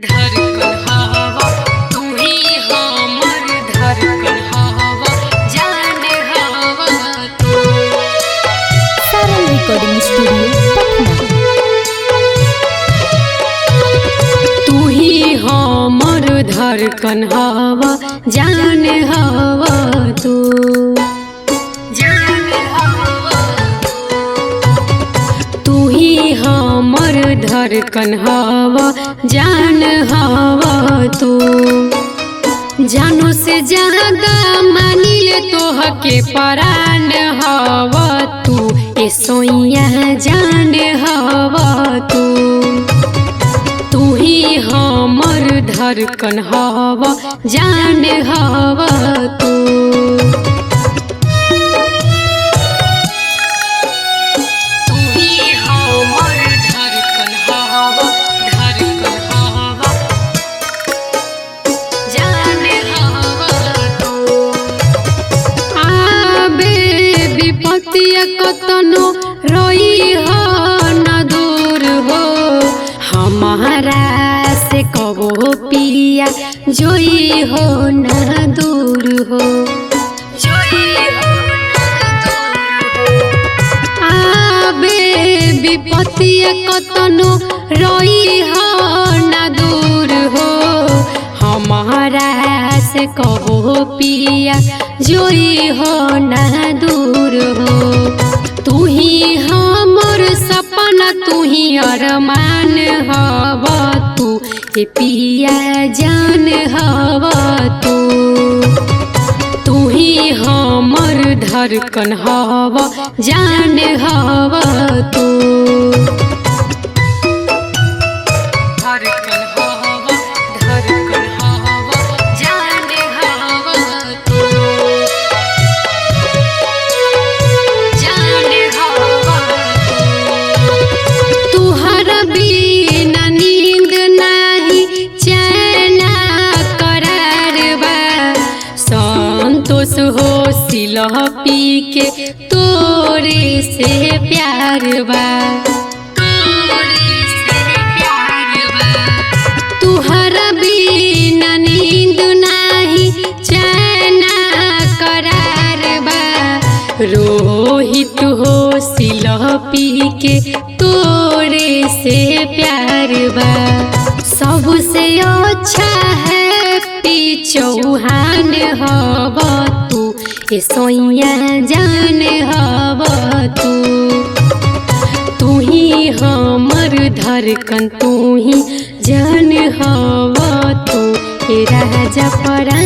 धड़कन हवा तू ही हमर धड़कन हवा जान हवा तू। Sarang recording studio Patna. तू ही हमर धड़कन हवा जान हवा तू। जान हवा तू ही हमर धड़कन हवा जान हवा तू। जानो से ज्यादा मानिले तोह के परान हवा तू। ए सोइया जान हवा तू। तू ही हमर धड़कन हवा जान हवा तू। कतनो रोई हो न दूर हो हमारा से कबो पिया जोई हो न दूर हो। आबे विपत्तिया कतनो रोई हो न दूर हो हमारा से कबो पिया जोई हो न दूर हो। तू ही हमर सपना तू ही अरमान हवा तू। ए पिया जान हवा तू। तू ही हमर धड़कन हवा जान हवा तू। धड़कन हवा धड़कन हवा जान हवा तू। जान हवा तू। तुहरा बिना नींद नाही चैना करार बा। संतोष हो सिलह पी के तोरे से प्यार बा। तुहरा बिना नींद नाही चैना करार बा। रोहित हो सिलह पी के तोरे से प्यार बा। सबसे अच्छा है पी चौहान हवा तू। ए सोइया जान हवा तू। तू ही हमर धड़कन तू ही जान हवा तू। ए राजा परा